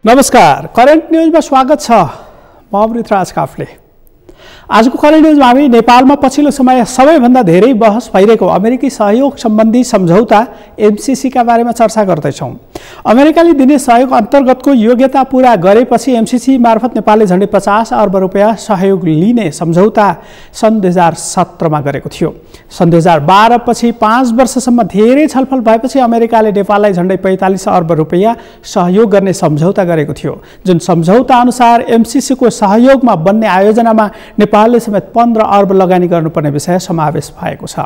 नमस्कार, करेन्ट न्यूजमा स्वागत छ। म अमृतराज काफले। आजको करेन्ट न्यूजमा हामी नेपालमा पछिल्लो समय सबैभन्दा धेरै बहस भइरहेको अमेरिकी सहयोग सम्बन्धी सम्झौता एमसीसी का बारेमा चर्चा गर्दैछौँ। अमेरिकाले दिने सहयोग अन्तर्गतको योग्यता पूरा गरेपछि एमसीसी मार्फत नेपालले झन्डै 50 अर्ब रुपैयाँ सहयोग लिने सम्झौता सन् 2017 मा गरेको थियो। सन् 2012 पछि 5 वर्षसम्म धेरै छलफल भएपछि अमेरिकाले नेपाललाई झन्डै 45 अर्ब रुपैयाँ सहयोग गर्ने सम्झौता गरेको थियो, जुन सम्झौता अनुसार एमसीसी को सहयोगमा बन्ने आयोजनामा नेपालले समेत 15 अर्ब लगानी गर्नुपर्ने विषय समावेश भएको छ।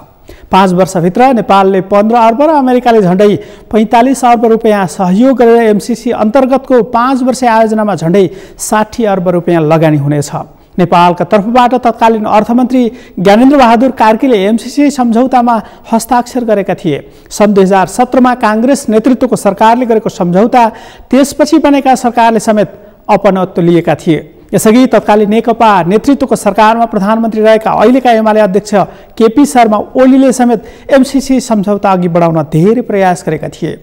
5 वर्षभित्र नेपालले 15 अर्ब र अमेरिकाले झन्डै 45 अर्ब रुपैयाँ सहयोग गरेर एमसीसी अन्तर्गतको 5 वर्षे आयोजनामा झन्डै 60 अर्ब रुपैयाँ लगानी हुनेछ। नेपालका तर्फबाट तत्कालीन अर्थमन्त्री ज्ञानेन्द्र बहादुर कार्कीले एमसीसी सम्झौतामा हस्ताक्षर गरेका थिए। सन् 2017 मा कांग्रेस नेतृत्वको सरकारले गरेको सम्झौता त्यसपछि बनेका सरकारले समेत अपनत्व लिएका थिए। यसअघि तत्कालीन नेकपा नेतृत्वको सरकारमा प्रधानमन्त्री रहेका अहिलेका एमाले अध्यक्ष केपी शर्मा ओलीले समेत एमसीसी सम्झौता अघि बढाउन धेरै प्रयास गरेका थिए।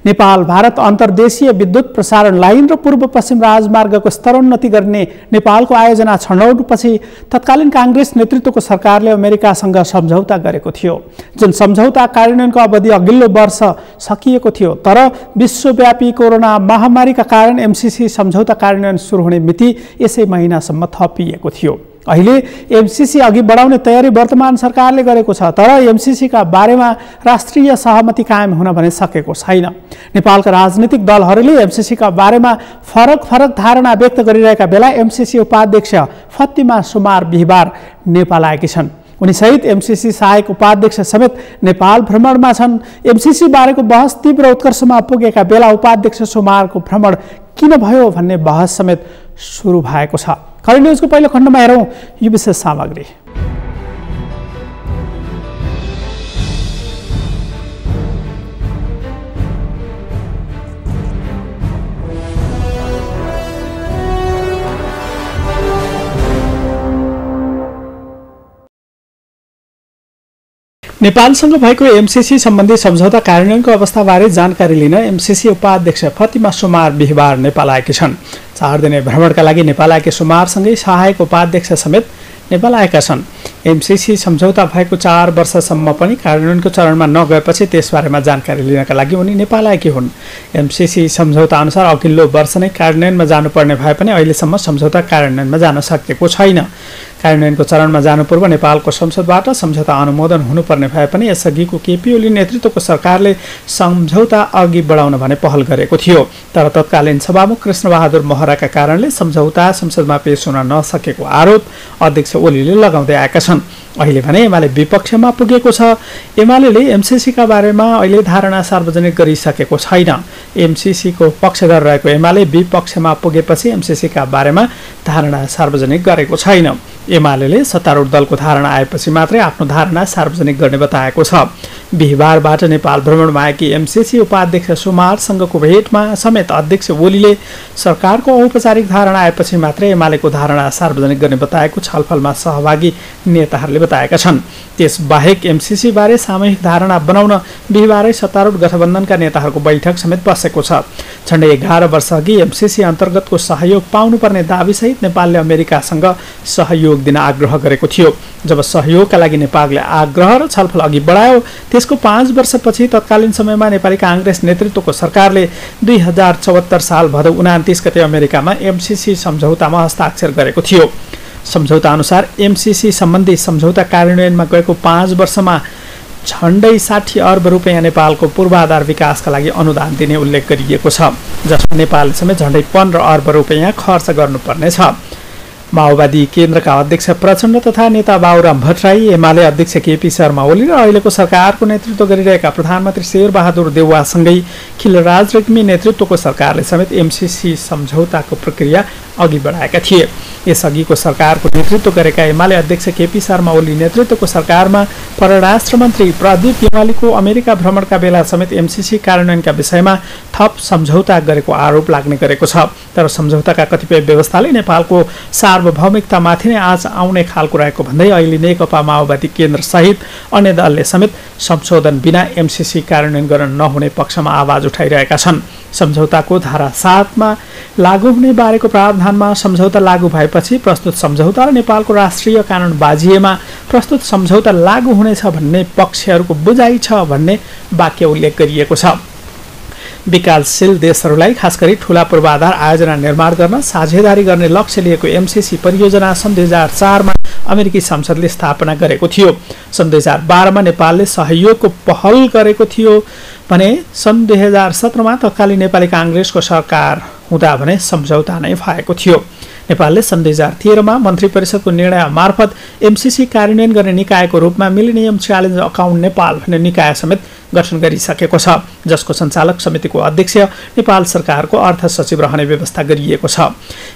नेपाल भारत अन्तर्देशीय विद्युत प्रसारण लाइन र पूर्व पश्चिम राजमार्गको स्तरोन्नति गर्ने नेपालको आयोजना छनौटपछि तत्कालीन कांग्रेस नेतृत्वको सरकारले अमेरिकासँग सम्झौता गरेको थियो, जुन सम्झौता कार्यान्वयनको अवधि अघिल्लो वर्ष सकिएको थियो। तर विश्वव्यापी कोरोना महामारीका कारण एमसीसी सम्झौता कार्यान्वयन सुरु हुने मिति यसै महिनासम्म थपिएको थियो। अहिले एमसीसी अघि बढाउने तयारी वर्तमान सरकारले गरेको छ, तर एमसीसी का बारेमा राष्ट्रिय सहमति कायम हुन भने सकेको छैन। नेपालका राजनीतिक दलहरूले एमसीसी का बारेमा फरक धारणा व्यक्त गरिरहेका बेला एमसीसी उपाध्यक्ष फतिमा सुमार बिहिबार नेपाल आएकी छन्। उनीसहित एमसीसी सहायक उपाध्यक्ष समेत नेपाल भ्रमणमा छन्। एमसीसी बारेको बहस तीव्र उत्कर्षमा पुगेका बेला उपाध्यक्ष सुमारको भ्रमण किन भयो भन्ने बहस समेत सुरु भएको छ। करेन्ट न्यूजको पहिलो खण्डमा हेरौँ यो विशेष सामग्री। नेपालसँग भएको एमसीसी सम्बन्धी सम्झौता कार्यान्वयनको अवस्थाबारे जानकारी लिन एमसीसी उपाध्यक्ष फतिमा सुमार बिहिबार नेपाल आएकी छन्। 4 दिने भ्रमणका लागि नेपाल आएकी सुमारसँगै सहायक उपाध्यक्ष समेत नेपाल आएका छन्। एमसीसी सम्झौता भएको 4 वर्षसम्म पनि कार्यान्वयनको चरणमा नगएपछि त्यसबारेमा जानकारी लिनका लागि उनी नेपाल आएकी हुन्। एमसीसी सम्झौता अनुसार अघिल्लो वर्ष नै कार्यान्वयनमा जानुपर्ने भए पनि अहिलेसम्म सम्झौता कार्यान्वयनमा जान सकेको छैन। कार्यान्वयनको चरणमा जानु पूर्व नेपालको संसदबाट सम्झौता अनुमोदन हुनुपर्ने भए पनि यसअघिको केपी ओली नेतृत्वको सरकारले सम्झौता अघि बढाउन भने पहल गरेको थियो। तर तत्कालीन सभामुख कृष्णबहादुर महराका कारणले सम्झौता संसदमा पेश हुन नसकेको आरोप अध्यक्ष ओलीले लगाउँदै आएका छन्। अहिले भने एमाले विपक्षमा पुगेको छ। एमालेले एमसीसी का बारेमा अहिले धारणा सार्वजनिक गरिसकेको छैन। एमसीसी को पक्षधर रहेको एमाले विपक्षमा पुगेपछि एमसीसी का बारेमा धारणा सार्वजनिक गरेको छैन। एमालेले सत्तारूढ दलको धारणा आएपछि मात्रै आफ्नो धारणा सार्वजनिक गर्ने बताएको छ। बिहिबारबाट नेपाल भ्रमणमा आएकी एमसीसी उपाध्यक्ष सुमारसँगको भेटमा समेत अध्यक्ष ओलीले सरकारको औपचारिक धारणा आएपछि मात्रै एमालेको धारणा सार्वजनिक गर्ने बताएको छलफलमा सहभागी नेताहरूले बताएका छन्। त्यसबाहेक एमसीसी बारे सामूहिक धारणा बनाउन बिहिबारै सत्तारूढ गठबन्धनका नेताहरूको बैठक समेत बसेको छ। झन्डै 11 वर्ष अघि एमसीसी अन्तर्गतको सहयोग पाउनुपर्ने दाबीसहित नेपालले अमेरिकासँग सहयोग दिन आग्रह गरेको थियो। जब सहयोगका लागि नेपालले आग्रह र छलफल अघि बढायो त्यसको 5 वर्षपछि तत्कालीन समयमा नेपाली कांग्रेस नेतृत्वको सरकारले 2074 साल भदौ 29 गते अमेरिकामा एमसीसी सम्झौतामा हस्ताक्षर गरेको थियो। सम्झौता अनुसार एमसीसी सम्बन्धी सम्झौता कार्यान्वयनमा गएको 5 वर्षमा झन्डै 60 अर्ब रुपैयाँ नेपालको पूर्वाधार विकासका लागि अनुदान दिने उल्लेख गरिएको छ, जसमा नेपालले समेत झन्डै 15 अर्ब रुपैयाँ खर्च गर्नुपर्नेछ। माओवादी केन्द्रका अध्यक्ष प्रचण्ड तथा नेता बाबुराम भट्टराई, एमाले अध्यक्ष केपी शर्मा ओली र अहिलेको सरकारको नेतृत्व गरिरहेका प्रधानमन्त्री शेरबहादुर देउवासँगै खिलराज रेग्मी नेतृत्वको सरकारले समेत एमसीसी सम्झौताको प्रक्रिया अघि बढाएका थिए। यसअघिको सरकारको नेतृत्व गरेका एमाले अध्यक्ष केपी शर्मा ओली नेतृत्वको सरकारमा परराष्ट्र मन्त्री प्रदीप गेवालीको अमेरिका भ्रमणका बेला समेत एमसीसी कार्यान्वयनका विषयमा थप सम्झौता गरेको आरोप लाग्ने गरेको छ। तर सम्झौताका कतिपय व्यवस्थाले नेपालको सार्वभौमिकतामाथि नै आँच आउने खालको रहेको भन्दै अहिले नेकपा माओवादी केन्द्र सहित अन्य दलले समेत संशोधन बिना एमसीसी कार्यान्वयन गर्न नहुने पक्षमा आवाज उठाइरहेका छन्। सम्झौताको धारा 7 मा लागू हुने बारेको प्रावधानमा सम्झौता लागू भएपछि प्रस्तुत सम्झौता र नेपालको राष्ट्रिय कानुन बाजिएमा प्रस्तुत सम्झौता लागू हुनेछ भन्ने पक्षहरूको बुझाइ छ भन्ने वाक्य उल्लेख गरिएको छ। विकासशील देशहरूलाई खास गरी ठूला पूर्वाधार आयोजना निर्माण गर्न साझेदारी गर्ने लक्ष्य लिएको एमसीसी परियोजना सन् 2004 मा अमेरिकी संसदले स्थापना गरेको थियो। सन् 2012 मा नेपालले सहयोगको पहल गरेको थियो भने सन् 2017 मा तत्कालीन नेपाली कांग्रेसको सरकार हुँदा भने सम्झौता नै भएको थियो। नेपालले सन् 2013 मा मन्त्री परिषदको निर्णय मार्फत एमसीसी कार्यान्वयन गर्ने निकायको रूपमा मिलेनियम च्यालेन्ज अकाउन्ट नेपाल भन्ने निकाय समेत गठन गरिसकेको छ, जसको सञ्चालक समितिको अध्यक्ष नेपाल सरकारको अर्थ सचिव रहने व्यवस्था गरिएको छ।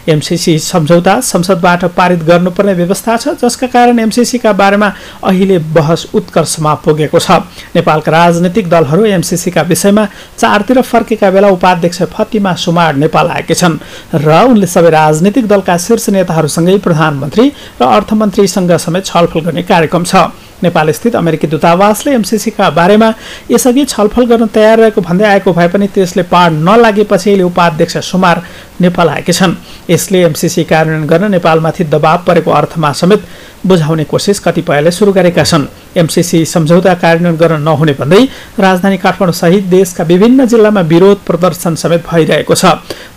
एमसीसी सम्झौता संसदबाट पारित गर्नुपर्ने व्यवस्था छ, जसका कारण एमसीसीका बारेमा अहिले बहस उत्कर्षमा पुगेको छ। नेपालका राजनीतिक दलहरू एमसीसीका विषयमा चारतिर फर्केका बेला उपाध्यक्ष फतिमा सुमार नेपाल आएकी छन् र उनले सबै राजनीतिक दलका शीर्ष नेताहरूसँगै प्रधानमन्त्री र अर्थमन्त्रीसँग समेत छलफल गर्ने कार्यक्रम छ। नेपाल स्थित अमेरिकी दूतावासले एमसीसीका बारेमा यसअघि छलफल गर्न तयार रहेको भन्दै आएको भए पनि त्यसले पार नलागेपछि अहिले उपाध्यक्ष सुमार नेपाल आएकी छन्। यसले एमसीसी कार्यान्वयन गर्न नेपालमाथि दबाव परेको अर्थमा समेत बुझाउने कोसिस कतिपयले सुरु गरेका छन्। एमसीसी सम्झौता कार्यान्वयन गर्न नहुने भन्दै राजधानी काठमाडौँ सहित देशका विभिन्न जिल्लामा विरोध प्रदर्शन समेत भइरहेको छ।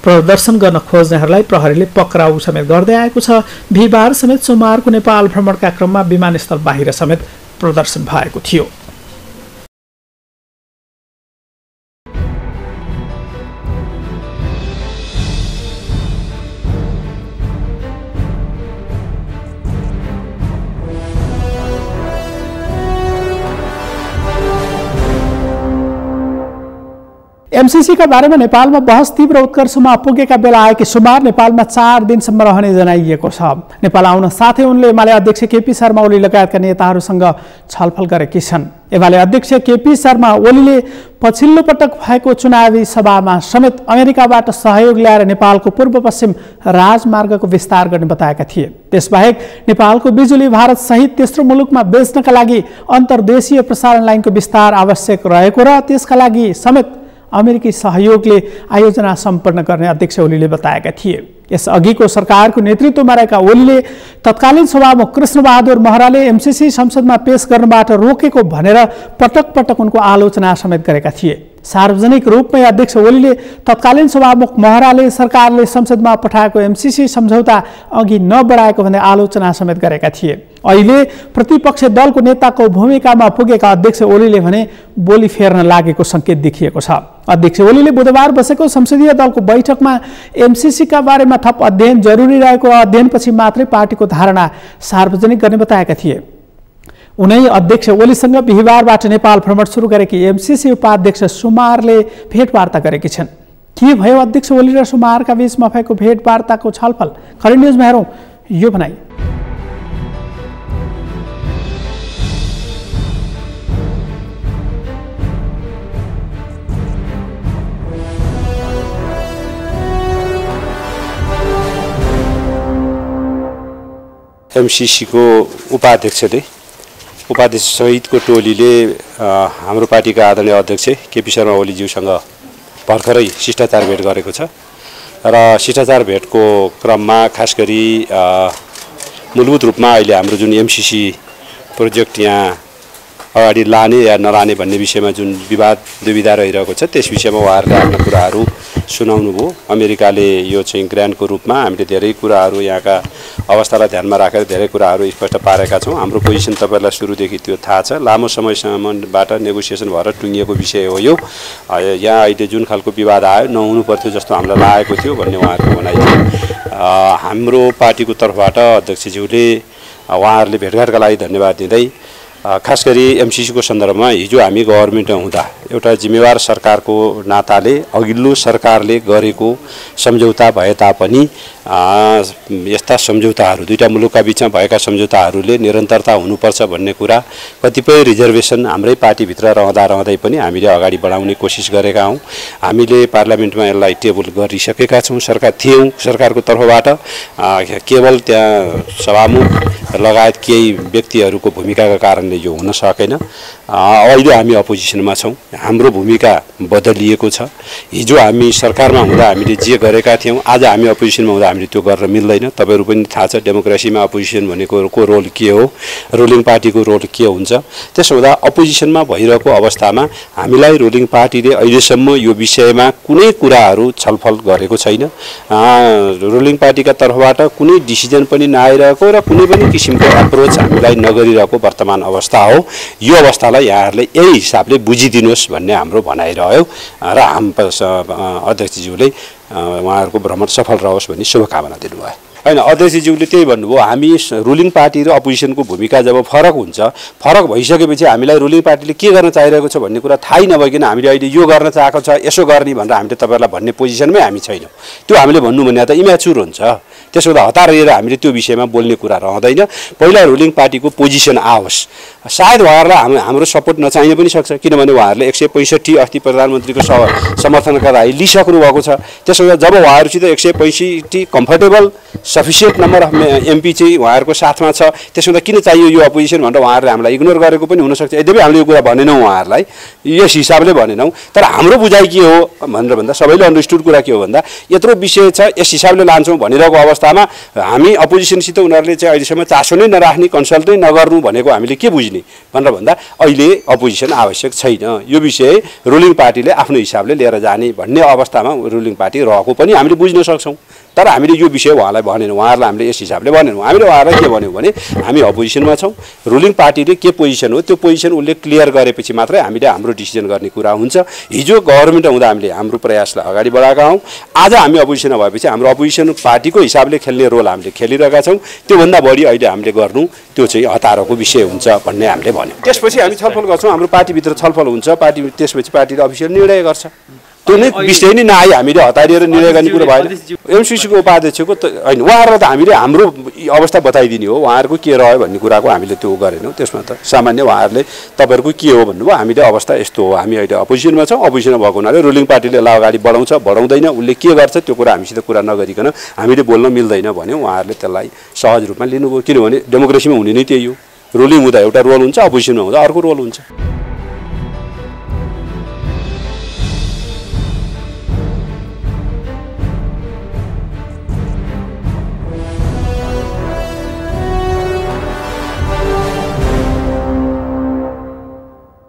प्रदर्शन गर्न खोज्नेहरूलाई प्रहरीले पक्राउ समेत गर्दै आएको छ। बिहिबार समेत सोमबारको नेपाल भ्रमणका क्रममा विमानस्थल बाहिर समेत प्रदर्शन भएको थियो। एमसीसी का बारेमा नेपालमा बहस तीव्र उत्कर्षमा पुगेका बेला आएकी सुमार नेपालमा 4 दिनसम्म रहने जनाइएको छ। नेपाल आउन साथै उनले एमाले अध्यक्ष केपी शर्मा ओली लगायतका नेताहरूसँग छलफल गरेकी छन्। एमाले अध्यक्ष केपी शर्मा ओलीले पछिल्लो पटक भएको चुनावी सभामा समेत अमेरिकाबाट सहयोग ल्याएर नेपालको पूर्व पश्चिम राजमार्गको विस्तार गर्ने बताएका थिए। त्यसबाहेक नेपालको बिजुली भारत सहित तेस्रो मुलुकमा बेच्नका लागि अन्तर्देशीय प्रसारण लाइनको विस्तार आवश्यक रहेको र त्यसका लागि समेत अमेरिकी सहयोगले आयोजना सम्पन्न गर्ने अध्यक्ष ओलीले बताएका थिए। यसअघिको सरकारको नेतृत्वमा रहेका ओलीले तत्कालीन सभामुख कृष्णबहादुर महराले एमसीसी संसदमा पेश गर्नबाट रोकेको भनेर पटक पटक उनको आलोचना समेत गरेका थिए। सार्वजनिक रूपमै अध्यक्ष ओलीले तत्कालीन सभामुख महराले सरकारले संसदमा पठाएको एमसीसी सम्झौता अघि नबढाएको भन्ने आलोचना समेत गरेका थिए। अहिले प्रतिपक्ष दलको नेताको भूमिकामा पुगेका अध्यक्ष ओलीले भने बोली फेर्न लागेको संकेत देखिएको छ। अध्यक्ष ओलीले बुधबार बसेको संसदीय दलको बैठकमा एमसीसीका बारेमा थप अध्ययन जरुरी रहेको अध्ययनपछि मात्रै पार्टीको धारणा सार्वजनिक गर्ने बताएका थिए। उनै अध्यक्ष ओलीसँग बिहिबारबाट नेपाल भ्रमण सुरु गरेकी एमसीसी उपाध्यक्ष सुमारले भेटवार्ता गरेकी छन्। के भयो अध्यक्ष ओली र सुमारका बीचमा भएको भेटवार्ताको छलफल? खरी न्युजमा हेरौँ यो भनाइ। एमसीसी को उपाध्यक्ष सहितको टोलीले हाम्रो पार्टीका आदरणीय अध्यक्ष केपी शर्मा ओलीज्यूसँग भर्खरै शिष्टाचार भेट गरेको छ र शिष्टाचार भेटको क्रममा खास गरी मूलभूत रूपमा अहिले हाम्रो जुन एमसीसी प्रोजेक्ट यहाँ अगाडि लाने या नलाने भन्ने विषयमा जुन दुविधा रहिरहेको छ त्यस विषयमा उहाँहरूले आफ्ना कुराहरू सुनाउनु भयो। अमेरिकाले यो चाहिँ ग्रान्टको रूपमा हामीले धेरै कुराहरू यहाँका अवस्थालाई ध्यानमा राखेर धेरै कुराहरू स्पष्ट पारेका छौँ। हाम्रो पोजिसन तपाईहरुलाई सुरुदेखि त्यो थाहा छ। लामो समयसम्मबाट नेगोसिएसन भएर टुङ्गिएको विषय हो यो। यहाँ अहिले जुन खालको विवाद आयो नहुनु पर्थ्यो जस्तो हामीलाई लागेको थियो भन्ने उहाँहरूको भनाइ थियो। हाम्रो पार्टीको तर्फबाट अध्यक्षज्यूले उहाँहरूले भेटघाटका लागि धन्यवाद दिँदै खास गरी एमसीसी को सन्दर्भमा हिजो हामी गभर्नमेन्टमा हुँदा एउटा जिम्मेवार सरकारको नाताले अघिल्लो सरकारले गरेको सम्झौता भए तापनि यस्ता सम्झौताहरू दुईटा मुलुकका बीचमा भएका सम्झौताहरूले निरन्तरता हुनुपर्छ भन्ने कुरा कतिपय रिजर्भेसन हाम्रै पार्टीभित्र रहँदै पनि हामीले अगाडि बढाउने कोसिस गरेका हौँ। हामीले पार्लियामेन्टमा यसलाई टेबल गरिसकेका छौँ, सरकारको तर्फबाट। केवल त्यहाँ सभामुख लगायत केही व्यक्तिहरूको भूमिकाका कारणले यो हुन सकेन। अहिले हामी अपोजिसनमा छौँ, हाम्रो भूमिका बदलिएको छ। हिजो हामी सरकारमा हुँदा हामीले जे गरेका थियौँ, आज हामी अपोजिसनमा हुँदा हामीले त्यो गर्न मिल्दैन। तपाईँहरू पनि थाहा छ डेमोक्रेसीमा अपोजिसन भनेको रोल के हो, रुलिङ पार्टीको रोल के हुन्छ। त्यसो हुँदा अपोजिसनमा भइरहेको अवस्थामा हामीलाई रुलिङ पार्टीले अहिलेसम्म यो विषयमा कुनै कुराहरू छलफल गरेको छैन। रुलिङ पार्टीका तर्फबाट कुनै डिसिजन पनि नआइरहेको र कुनै पनि किसिमको एप्रोच हामीलाई नगरिरहेको वर्तमान अवस्था हो। यो अवस्थालाई यहाँहरूले यही हिसाबले बुझिदिनुहोस् भन्ने हाम्रो भनाइरह्यो र अध्यक्षज्यूले उहाँहरूको भ्रमण सफल रहोस् भन्ने शुभकामना दिनुभयो। होइन, अध्यक्षज्यूले त्यही भन्नुभयो, हामी रुलिङ पार्टी र अपोजिसनको भूमिका जब फरक हुन्छ, फरक भइसकेपछि हामीलाई रुलिङ पार्टीले के गर्न चाहिरहेको छ भन्ने कुरा थाहै नभइकन हामीले अहिले यो गर्न चाहेको छ, यसो गर्ने भनेर हामीले तपाईँहरूलाई भन्ने पोजिसनमै हामी छैनौँ। त्यो हामीले भन्नु भने त इम्याचुर हुन्छ। त्यसो हुँदा हतार लिएर हामीले त्यो विषयमा बोल्ने कुरा रहँदैन। पहिला रुलिङ पार्टीको पोजिसन आओस्। सायद उहाँहरूलाई हाम्रो सपोर्ट नचाहिन पनि सक्छ, किनभने उहाँहरूले 165 अस्ति प्रधानमन्त्रीको समर्थनका लागि लिइसक्नु भएको छ। त्यसो हुँदा जब उहाँहरूसित 165 comfortable sufficient number of MP चाहिँ उहाँहरूको साथमा छ, त्यसो हुँदा किन चाहियो यो अपोजिसन भनेर उहाँहरूले हामीलाई इग्नोर गरेको पनि हुनसक्छ। यद्यपि हामीले यो कुरा भनेनौँ उहाँहरूलाई, यस हिसाबले भनेनौँ। तर हाम्रो बुझाइ के हो भनेर भन्दा सबैले अन्डरस्टुड कुरा के हो भन्दा यत्रो विषय छ, यस हिसाबले लान्छौँ भनिरहेको अवस्थामा हामी अपोजिसनसित उनीहरूले चाहिँ अहिलेसम्म चासो नै नराख्ने, कन्सल्ट नै नगर्नु भनेको हामीले के बुझ्ने भनेर भन्दा अहिले अपोजिसन आवश्यक छैन। यो विषय रुलिङ पार्टीले आफ्नो हिसाबले लिएर जाने भन्ने अवस्थामा रुलिङ पार्टी रहेको पनि हामीले बुझ्न सक्छौँ। तर हामीले यो विषय उहाँलाई भनेनौँ, उहाँहरूलाई हामीले यस हिसाबले भनेनौँ। हामीले उहाँहरूलाई के भन्यौँ भने हामी अपोजिसनमा छौँ, रुलिङ पार्टीले के पोजिसन हो त्यो पोजिसन उसले क्लियर गरेपछि मात्रै हामीले हाम्रो डिसिजन गर्ने कुरा हुन्छ। हिजो गभर्मेन्ट हुँदा हामीले हाम्रो प्रयासलाई अगाडि बढाएका हौँ। आज हामी अपोजिसनमा भएपछि हाम्रो अपोजिसन पार्टीको हिसाबले खेल्ने रोल हामीले खेलिरहेका छौँ। त्योभन्दा बढी अहिले हामीले गर्नु त्यो चाहिँ हतारको विषय हुन्छ भन्ने हामीले भन्यौँ। त्यसपछि हामी छलफल गर्छौँ, हाम्रो पार्टीभित्र छलफल हुन्छ, त्यसपछि पार्टीले अफिसियल निर्णय गर्छ। त्यो नै विषय नै नआई हामीले हतारिएर निर्णय गर्ने कुरो भएन। एमसिसीको उपाध्यक्षको होइन, उहाँहरूलाई त हामीले हाम्रो अवस्था बताइदिने हो, उहाँहरूको के रह्यो भन्ने कुराको हामीले त्यो गरेनौँ। त्यसमा त सामान्य उहाँहरूले तपाईँहरूको के हो भन्नुभयो, हामीले अवस्था यस्तो हो, हामी अहिले अपोजिसनमा छौँ। अपोजिसनमा भएको हुनाले रुलिङ पार्टीले यसलाई अगाडि बढाउँछ बढाउँदैन, उसले के गर्छ त्यो कुरा हामीसित कुरा नगरिकन हामीले बोल्न मिल्दैन भन्यो। उहाँहरूले त्यसलाई सहज रूपमा लिनुभयो, किनभने डेमोक्रेसीमा हुने नै त्यही हो। रुलिङ हुँदा एउटा रोल हुन्छ, अपोजिसनमा हुँदा अर्को रोल हुन्छ।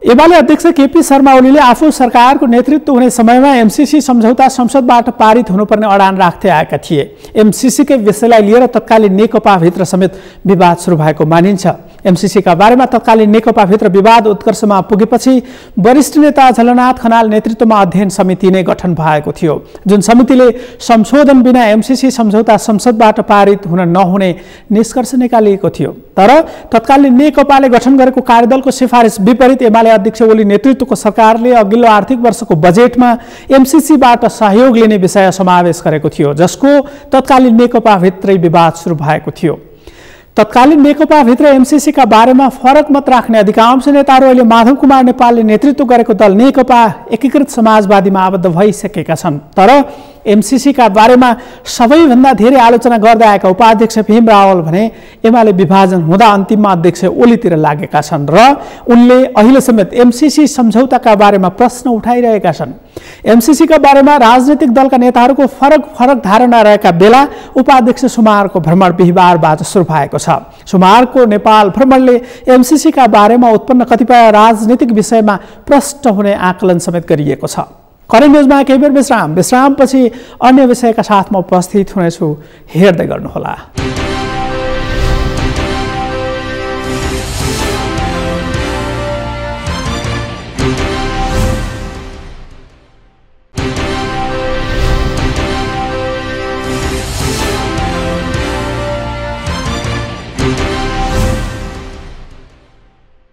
एमाले अध्यक्ष केपी शर्मा ओलीले आफू सरकारको नेतृत्व हुने समयमा एमसीसी सम्झौता संसदबाट पारित हुनुपर्ने अडान राख्दै आएका थिए। एमसीसीकै विषयलाई लिएर तत्कालीन नेकपाभित्र समेत विवाद सुरु भएको मानिन्छ। एमसीसीका बारेमा तत्कालीन नेकपाभित्र विवाद उत्कर्षमा पुगेपछि वरिष्ठ नेता झलनाथ खनाल नेतृत्वमा अध्ययन समिति नै गठन भएको थियो, जुन समितिले संशोधन बिना एमसीसी सम्झौता संसदबाट पारित हुन नहुने निष्कर्ष निकालिएको थियो। तर तत्कालीन नेकपाले गठन गरेको कार्यदलको सिफारिस विपरीत एमाले अध्यक्ष ओली नेतृत्वको सरकारले अघिल्लो आर्थिक वर्षको बजेटमा एमसीसीबाट सहयोग लिने विषय समावेश गरेको थियो, जसको तत्कालीन नेकपाभित्रै विवाद सुरु भएको थियो। तत्कालीन नेकपाभित्र एमसीसीका बारेमा फरक मत राख्ने अधिकांश नेताहरू अहिले माधव कुमार नेपालले नेतृत्व गरेको दल नेकपा एकीकृत समाजवादीमा आबद्ध भइसकेका छन्। तर एमसीसीका बारेमा सबैभन्दा धेरै आलोचना गर्दै आएका उपाध्यक्ष भीम रावल भने एमाले विभाजन हुँदा अन्तिममा अध्यक्ष ओलीतिर लागेका छन् र उनले अहिले समेत एमसीसी सम्झौताका बारेमा प्रश्न उठाइरहेका छन्। एमसीसीका बारेमा राजनीतिक दलका नेताहरूको फरक धारणा रहेका बेला उपाध्यक्ष सुमारको भ्रमण बिहिबारबाट सुरु भएको छ। सुमारको नेपाल भ्रमणले एमसीसीका बारेमा उत्पन्न कतिपय राजनीतिक विषयमा प्रष्ट हुने आकलन समेत गरिएको छ। करेन्ट न्युजमा केही बेर विश्रामपछि अन्य विषयका साथमा उपस्थित हुनेछु, हेर्दै गर्नुहोला।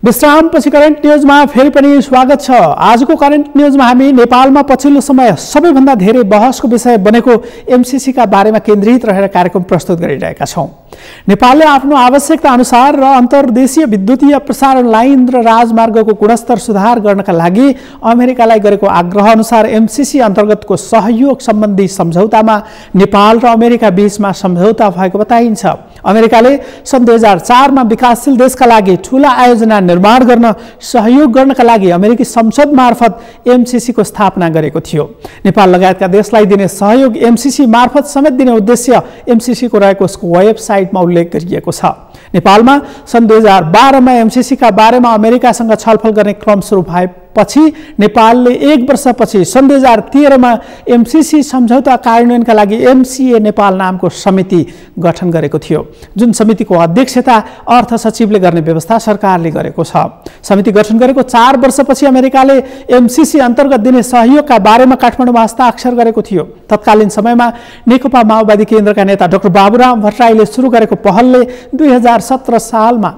विश्रामपछि करेन्ट न्युजमा फेरि पनि स्वागत छ। आजको करेन्ट न्युजमा हामी नेपालमा पछिल्लो समय सबैभन्दा धेरै बहसको विषय बनेको एमसीसीका बारेमा केन्द्रित रहेर कार्यक्रम प्रस्तुत गरिरहेका छौँ। नेपालले आफ्नो आवश्यकता अनुसार र अन्तर्देशीय विद्युतीय प्रसारण लाइन र राजमार्गको गुणस्तर सुधार गर्नका लागि अमेरिकालाई गरेको आग्रह अनुसार एमसीसी अन्तर्गतको सहयोग सम्बन्धी सम्झौतामा नेपाल र अमेरिका बीचमा सम्झौता भएको बताइन्छ। अमेरिकाले सन् 2004 मा विकासशील देशका लागि ठूला आयोजना निर्माण गर्न सहयोग गर्नका लागि अमेरिकी संसद मार्फत एमसीसी को स्थापना गरेको थियो। नेपाल लगायतका देशलाई दिने सहयोग एमसीसी मार्फत समेत दिने उद्देश्य एमसीसी को रहेको उसको वेबसाइटमा उल्लेख गरिएको छ। नेपालमा सन् 2012 मा एमसीसी का बारेमा अमेरिकासँग छलफल गर्ने क्रम सुरु भएपछि नेपालले 1 वर्षपछि सन् 2013 मा एमसीसी सम्झौता कार्यान्वयनका लागि एमसीए नेपाल नामको समिति गठन गरेको थियो, जुन समितिको अध्यक्षता अर्थ सचिवले गर्ने व्यवस्था सरकारले गरेको छ। समिति गठन गरेको 4 वर्षपछि अमेरिकाले एमसीसी अन्तर्गत दिने सहयोगका बारेमा काठमाडौँमा हस्ताक्षर गरेको थियो। तत्कालीन समयमा नेकपा माओवादी केन्द्रका नेता डाक्टर बाबुराम भट्टराईले सुरु गरेको पहलले 2017 सालमा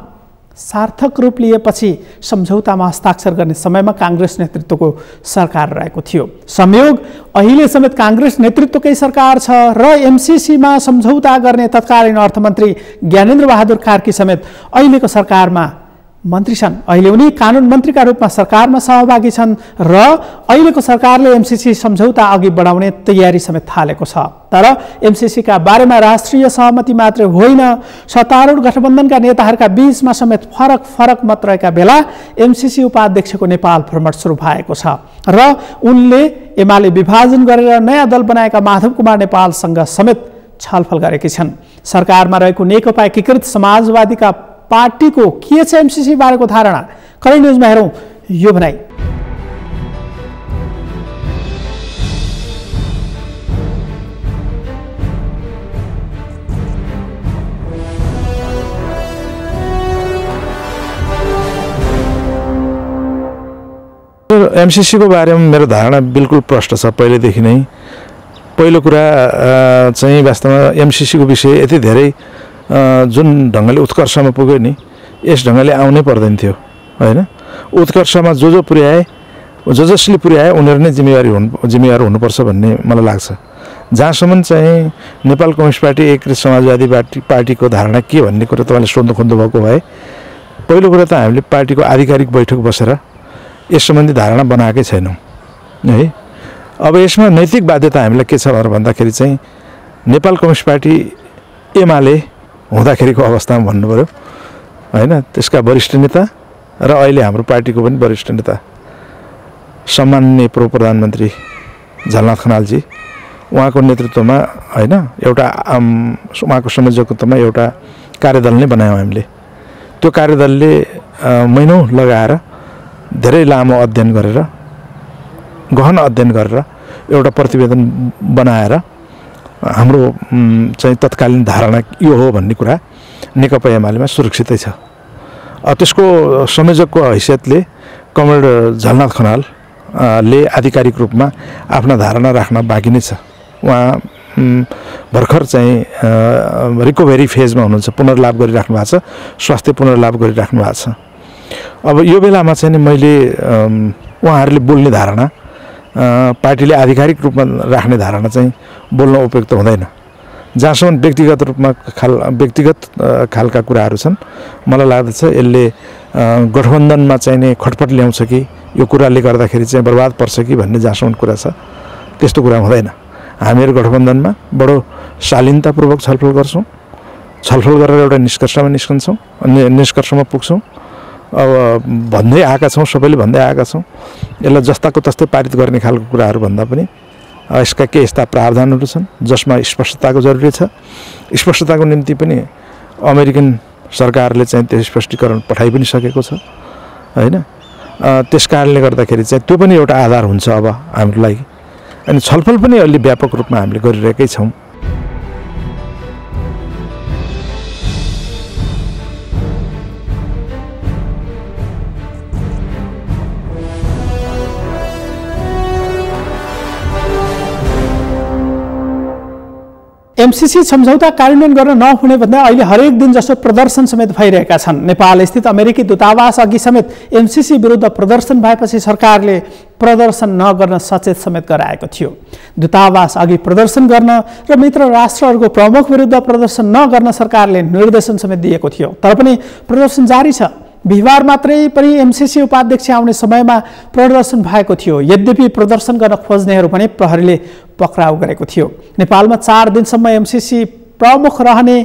सार्थक रूप लिएपछि सम्झौतामा हस्ताक्षर गर्ने समयमा कांग्रेस नेतृत्वको सरकार रहेको थियो। संयोग अहिले समेत कांग्रेस नेतृत्वकै सरकार छ र एमसीसीमा सम्झौता गर्ने तत्कालीन अर्थमन्त्री ज्ञानेन्द्र बहादुर कार्की समेत अहिलेको सरकारमा मन्त्री छन्। अहिले उनी कानुन मन्त्रीका रूपमा सरकारमा सहभागी छन् र अहिलेको सरकारले एमसीसी सम्झौता अघि बढाउने तयारी समेत थालेको छ। तर एमसीसी का बारेमा राष्ट्रिय सहमति मात्र होइन, सत्तारूढ गठबन्धनका नेताहरूका बीचमा समेत फरक मत रहेका बेला एमसीसी उपाध्यक्षको नेपाल भ्रमण सुरु भएको छ र उनले एमाले विभाजन गरेर नयाँ दल बनाएका माधव कुमार नेपालसँग समेत छलफल गरेकी छन्। सरकारमा रहेको नेकपा एकीकृत समाजवादीका पार्टीको के छ एमसीसी बारेको धारणा? करेन्ट न्युजमा हेरौँ यो भनाइ। एमसीसी को बारेमा मेरो धारणा बिल्कुल प्रष्ट छ पहिलेदेखि नै। पहिलो कुरा चाहिँ वास्तवमा एमसीसी को विषय यति धेरै जुन ढङ्गले उत्कर्षमा पुग्यो नि, यस ढङ्गले आउनै पर्दैन थियो हैन। उत्कर्षमा जो पुर्याए, जसले पुर्याए उनीहरू नै जिम्मेवार हुनुपर्छ भन्ने मलाई लाग्छ। जहाँसम्म चाहिँ नेपाल कम्युनिस्ट पार्टी एकीकृत समाजवादी पार्टीको धारणा के भन्ने कुरा तपाईँले सोध्नु खोज्नु भएको भए, पहिलो कुरा त हामीले पार्टीको आधिकारिक बैठक बसेर यस सम्बन्धी धारणा बनाएकै छैनौँ है। अब यसमा नैतिक बाध्यता हामीलाई के छ भनेर भन्दाखेरि चाहिँ नेपाल कम्युनिस्ट पार्टी एमाले हुँदाखेरिको अवस्थामा भन्नु पर्यो हैन। त्यसका वरिष्ठ नेता र अहिले हाम्रो पार्टीको पनि वरिष्ठ नेता सम्माननीय पूर्व प्रधानमन्त्री झलनाथ खनालजी, उहाँको नेतृत्वमा हैन एउटा उहाँको संयोजकत्वमा एउटा कार्यदल नै बनायौँ हामीले। त्यो कार्यदलले महिनौँ लगाएर धेरै लामो अध्ययन गरेर, गहन अध्ययन गरेर एउटा प्रतिवेदन बनाएर हाम्रो चाहिँ तत्कालीन धारणा यो हो भन्ने कुरा नेकपा एमालेमा सुरक्षितै छ। त्यसको संयोजकको हैसियतले कमरेड झलनाथ खनालले आधिकारिक रूपमा आफ्ना धारणा राख्न बाँकी नै छ। उहाँ भर्खर चाहिँ रिकभरी फेजमा हुनुहुन्छ, पुनर्लाभ गरिराख्नु भएको छ, स्वास्थ्य पुनर्लाभ गरिराख्नु भएको छ। अब यो बेलामा चाहिँ मैले उहाँहरूले बोल्ने धारणा, पार्टीले आधिकारिक रूपमा राख्ने धारणा चाहिँ बोल्न उपयुक्त हुँदैन। जहाँसम्म व्यक्तिगत रूपमा व्यक्तिगत खालका कुराहरू छन्, मलाई लाग्दछ यसले गठबन्धनमा चाहिने खटपट ल्याउँछ कि यो कुराले गर्दाखेरि चाहिँ बर्बाद पर्छ कि भन्ने जहाँसम्म कुरा छ, त्यस्तो कुरा हुँदैन। हामीहरू गठबन्धनमा बडो शालीनतापूर्वक छलफल गर्छौँ, छलफल गरेर एउटा निष्कर्षमा पुग्छौँ। अब भन्दै आएका छौँ, सबैले भन्दै आएका छौँ, यसलाई जस्ताको तस्तै पारित गर्ने खालको कुराहरू भन्दा पनि यसका के यस्ता प्रावधानहरू छन् जसमा स्पष्टताको जरुरी छ। स्पष्टताको निम्ति पनि अमेरिकन सरकारले चाहिँ त्यो स्पष्टीकरण पठाइ पनि सकेको छ हैन। त्यस कारणले गर्दाखेरि चाहिँ त्यो पनि एउटा आधार हुन्छ अब हाम्रो लागि। अनि छलफल पनि अलि व्यापक रूपमा हामीले गरिरहेकै छौँ। एमसीसी सम्झौता कार्यान्वयन गर्न नहुने भन्दा अहिले हरेक दिन जसो प्रदर्शन समेत भइरहेका छन्। नेपाल स्थित अमेरिकी दूतावास अघि समेत एमसीसी विरुद्ध प्रदर्शन भएपछि सरकारले प्रदर्शन नगर्न सचेत समेत गराएको थियो। दूतावास अघि प्रदर्शन गर्न र मित्र राष्ट्रहरूको प्रमुख विरुद्ध प्रदर्शन नगर्न सरकारले निर्देशन समेत दिएको थियो। तर पनि प्रदर्शन जारी छ। बिहिबार मात्रै पनि एमसीसी उपाध्यक्ष आउने समयमा प्रदर्शन भएको थियो। यद्यपि प्रदर्शन गर्न खोज्नेहरू पनि प्रहरीले पक्राउ गरेको थियो। नेपालमा 4 दिनसम्म एमसीसी प्रमुख रहने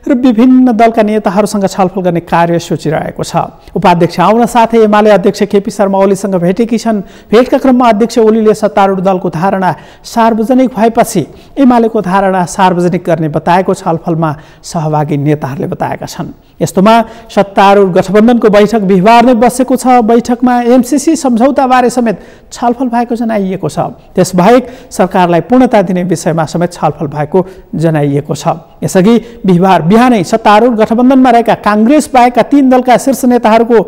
र विभिन्न दलका नेताहरूसँग छलफल गर्ने कार्यसूची रहेको छ। उपाध्यक्ष आउन साथै एमाले अध्यक्ष केपी शर्मा ओलीसँग भेटेकी छन्। भेटका क्रममा अध्यक्ष ओलीले सत्तारूढ दलको धारणा सार्वजनिक भएपछि एमालेको धारणा सार्वजनिक गर्ने बताएको छलफलमा सहभागी नेताहरूले बताएका छन्। यस्तोमा सत्तारूढ गठबन्धनको बैठक बिहिबार नै बसेको छ। बैठकमा एमसीसी सम्झौताबारे समेत छलफल भएको जनाइएको छ। त्यसबाहेक सरकारलाई पूर्णता दिने विषयमा समेत छलफल भएको जनाइएको छ। यसअघि बिहिबार बिहानै सत्तारूढ गठबन्धनमा रहेका कांग्रेस बाहेकका 3 दलका शीर्ष नेताहरूको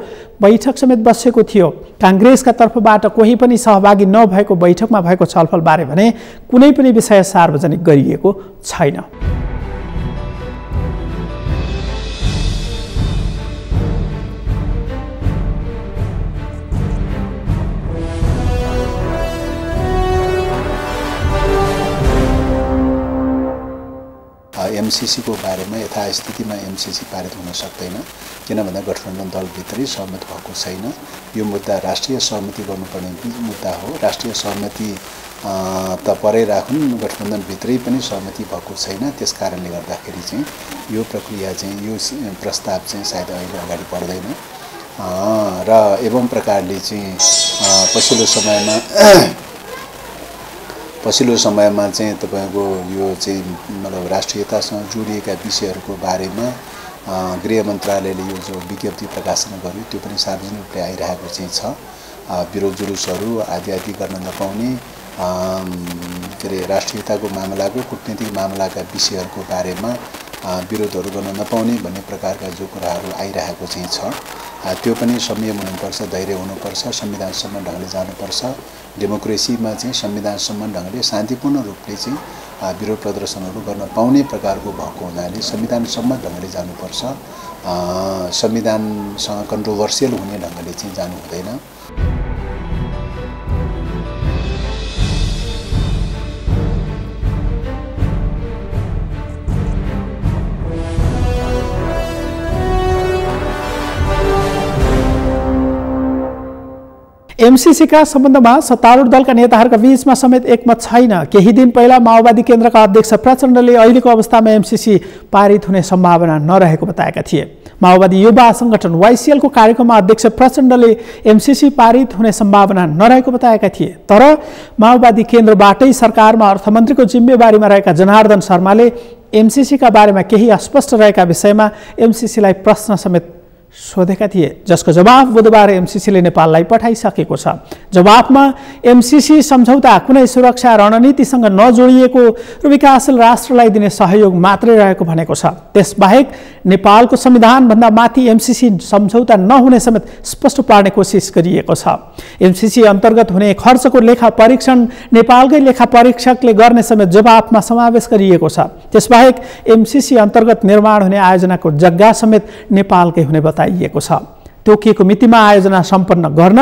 बैठक समेत बसेको थियो। कांग्रेसका तर्फबाट कोही पनि सहभागी नभएको बैठकमा भएको छलफलबारे भने कुनै पनि विषय सार्वजनिक गरिएको छैन। एमसीसी को बारेमा यथास्थितिमा एमसीसी पारित हुन सक्दैन, किनभने गठबन्धन दलभित्रै सहमति भएको छैन। यो मुद्दा राष्ट्रिय सहमति गर्नुपर्ने मुद्दा हो। राष्ट्रिय सहमति त परै राखुन्, गठबन्धनभित्रै पनि सहमति भएको छैन। त्यसकारणले गर्दाखेरि चाहिँ यो प्रक्रिया चाहिँ यो प्रस्ताव चाहिँ सायद अहिले अगाडि बढ्दैन र एवं प्रकारले चाहिँ पछिल्लो समयमा चाहिँ तपाईको यो चाहिँ मतलब राष्ट्रियतासँग जोडिएका विषयहरूको बारेमा गृह मन्त्रालयले यो जो विज्ञप्ति प्रकाशन गर्यो त्यो पनि सार्वजनिक रूपले आइरहेको चाहिँ छ। विरोध जुलुसहरू आदि गर्न नपाउने, के अरे राष्ट्रियताको मामलाको कूटनीतिक मामलाका विषयहरूको बारेमा विरोधहरू गर्न नपाउने भन्ने प्रकारका जो कुराहरू आइरहेको चाहिँ छ, त्यो पनि संयम हुनुपर्छ, धैर्य हुनुपर्छ, संविधानसम्म ढङ्गले जानुपर्छ। डेमोक्रेसीमा चाहिँ संविधानसम्म ढङ्गले शान्तिपूर्ण रूपले चाहिँ विरोध प्रदर्शनहरू गर्न पाउने प्रकारको भएको हुनाले संविधानसम्म ढङ्गले जानुपर्छ। संविधानसँग कन्ट्रोभर्सियल हुने ढङ्गले चाहिँ जानु हुँदैन। एमसीसीका सम्बन्धमा सत्तारूढ दलका नेताहरूका बीचमा समेत एकमत छैन। केही दिन पहिला माओवादी केन्द्रका अध्यक्ष प्रचण्डले अहिलेको अवस्थामा एमसीसी पारित हुने सम्भावना नरहेको बताएका थिए। माओवादी युवा संगठन वाइसिएलको कार्यक्रममा अध्यक्ष प्रचण्डले एमसीसी पारित हुने सम्भावना नरहेको बताएका थिए। तर माओवादी केन्द्रबाटै सरकारमा अर्थमन्त्रीको जिम्मेवारीमा रहेका जनार्दन शर्माले एमसीसीका बारेमा केही अस्पष्ट रहेका विषयमा एमसीसीलाई प्रश्न समेत सोधेका थिए, जसको जवाफ बुधबार एमसीसीले नेपाललाई पठाइसकेको छ। जवाफमा एमसीसी सम्झौता कुनै सुरक्षा रणनीतिसँग नजोडिएको र विकासशील राष्ट्रलाई दिने सहयोग मात्रै रहेको भनेको छ। त्यसबाहेक नेपालको संविधानभन्दा माथि एमसीसी सम्झौता नहुने समेत स्पष्ट पार्ने कोसिस गरिएको छ। एमसीसी अन्तर्गत हुने खर्चको लेखा परीक्षण नेपालकै लेखा परीक्षकले गर्ने समेत जवाफमा समावेश गरिएको छ। त्यसबाहेक एमसीसी अन्तर्गत निर्माण हुने आयोजनाको जग्गा समेत नेपालकै हुने बताइएको छ। तोकिएको मितिमा आयोजना सम्पन्न गर्न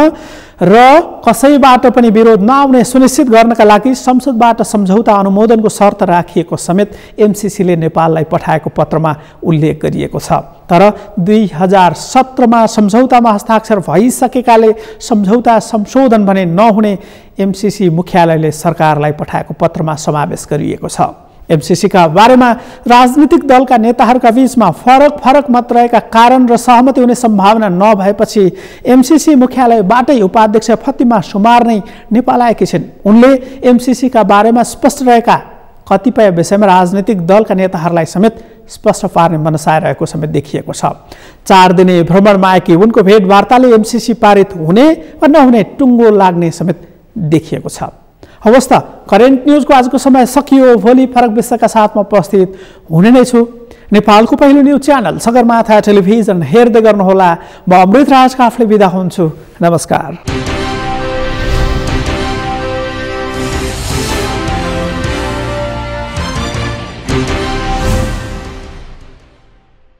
र कसैबाट पनि विरोध नआउने सुनिश्चित गर्नका लागि संसदबाट सम्झौता अनुमोदनको शर्त राखिएको समेत एमसीसीले नेपाललाई पठाएको पत्रमा उल्लेख गरिएको छ। तर 2017मा सम्झौतामा हस्ताक्षर भइसकेकाले सम्झौता संशोधन भने नहुने एमसीसी मुख्यालयले सरकारलाई पठाएको पत्रमा समावेश गरिएको छ। एमसीसीका बारेमा राजनीतिक दलका नेताहरूका बीचमा फरक मत रहेका कारण र सहमति हुने सम्भावना नभएपछि एमसीसी मुख्यालयबाटै उपाध्यक्ष फतिमा सुमार नै नेपाल आएकी छिन्। उनले एमसीसीका बारेमा स्पष्ट रहेका कतिपय विषयमा राजनीतिक दलका नेताहरूलाई समेत स्पष्ट पार्ने मनसाय रहेको समेत देखिएको छ। 4 दिने भ्रमणमा आएकी उनको भेटवार्ताले एमसीसी पारित हुने वा नहुने टुङ्गो लाग्ने समेत देखिएको छ। हवस् त, करेन्ट न्युजको आजको समय सकियो। भोलि फरक विषयका साथमा उपस्थित हुने नै छु। नेपालको पहिलो न्युज च्यानल सगरमाथा टेलिभिजन हेर्दै गर्नुहोला। म अमृत राज काफले बिदा हुन्छु। नमस्कार।